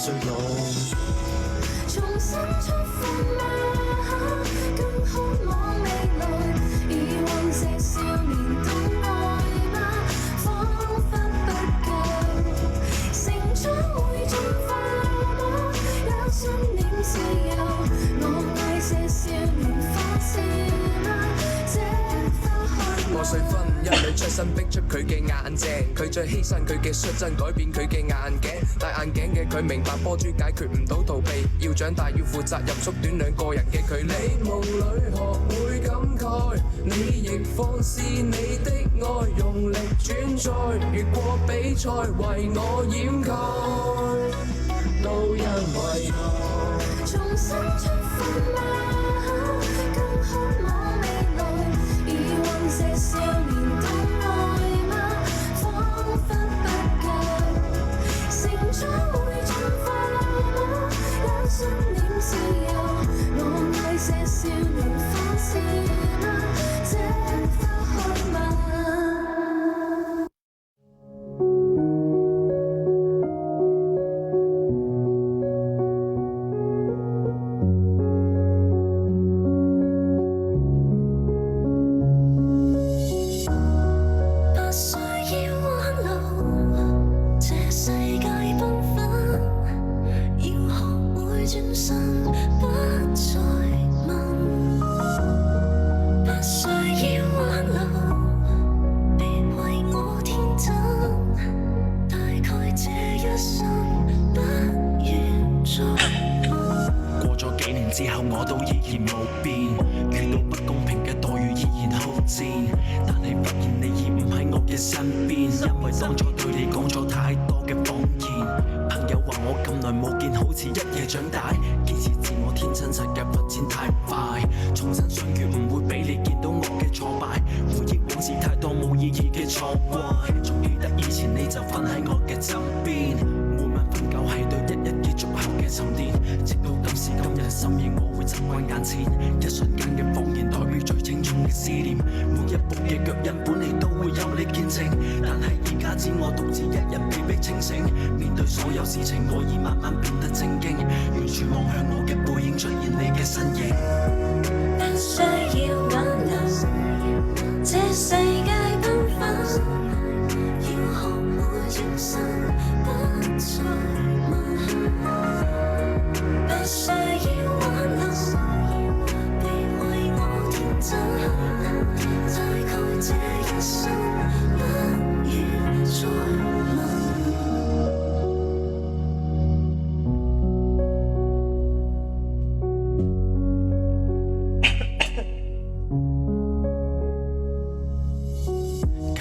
衰老。重新出發嗎？更渴望未來，以往這少年的愛嗎？彷彿不夠，成長會進化嗎？有信念自由，我愛這少年花痴嗎？這花開破碎婚姻裏出身逼出佢嘅眼鏡，佢再犧牲佢嘅率真改變佢嘅眼鏡，戴眼鏡嘅佢明白波珠解決唔到逃避，要長大要負責任，縮短兩個人嘅距離。你夢裏學會感慨，你亦放肆你的愛，用力轉載，越過比賽為我掩蓋，都因為愛。重新出發嗎？更渴望未來，以往這少年的愛嗎？彷彿不夠，成長會進化嗎？有信念自由，我愛這少年花痴嗎？這花開嗎？不需要挽留，這世界繽紛，要學會轉身，不再問。不需要挽留，別為我天真，大概這一生不願再問。過咗幾年之後，我都依然冇變，遇到不公平嘅待遇依然好戰，但係發現你已唔喺我嘅身邊，因為當初對你講咗太多嘅謊言。朋友話我咁耐冇見，好似一夜長大，堅持自我天真，世界發展太快，重新相遇唔會俾你見到我嘅挫敗，回憶往事太多冇意義嘅錯怪，仲記得以前你就瞓喺我嘅枕邊，每晚瞓覺係對一日結束後嘅沉澱，直到今時今日深夜我會習慣眼前一瞬間嘅謊言，代表最清楚嘅思念，每一步嘅腳印本嚟都會有你見證，但係而家只我獨自一人被逼清醒，面對所有事情我已慢慢變得正經，完全望向我嘅背影出現你嘅身影。不需要挽留，這世界繽紛，要學會轉身，不再問。不需要挽留，別為我天真，大概這一生不願再問。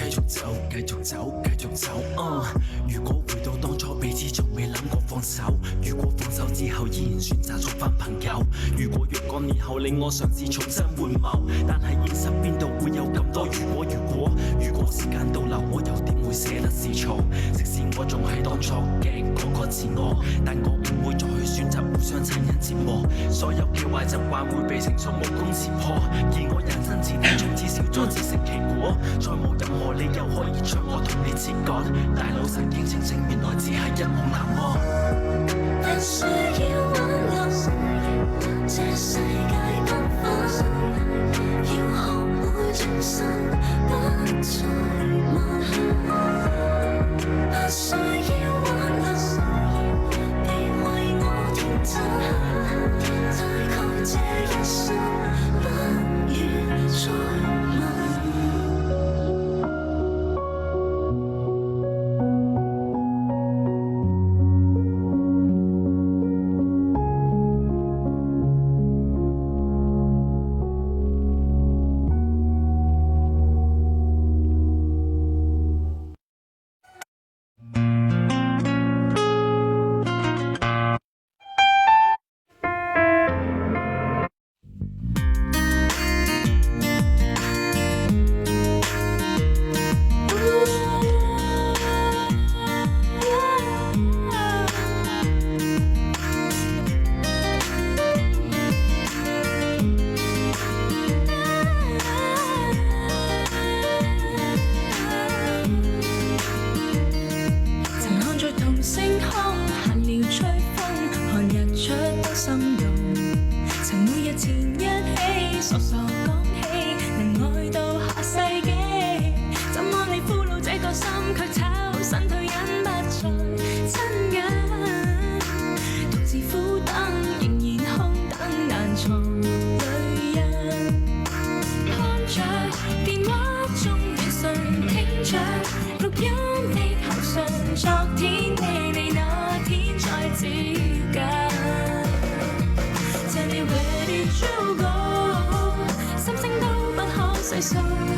繼續走，繼續走，如果回到當初彼此從未諗過放手，如果放手之後依然選擇做返朋友，如果若干年後令我嘗試重新換謀，但係現實邊度會有咁多如果時間倒流，我又點會捨得是錯？即使我仲係當初嘅嗰個自我，但我唔會再去選擇互相殘忍折磨，所有嘅壞習慣會被成熟無功刺破，而我人生自體從此少咗自食其果，再冇任何理由可以將我同你切割，大腦神經清醒，原來只係一夢難忘。不需要挽留，這世界繽紛，要學會轉身，不再問。不需要挽留，別為我天真，大概這一生不願再問。着錄音的口信，昨天你那天再接近。Tell me where did you go？ 心聲都不可細數。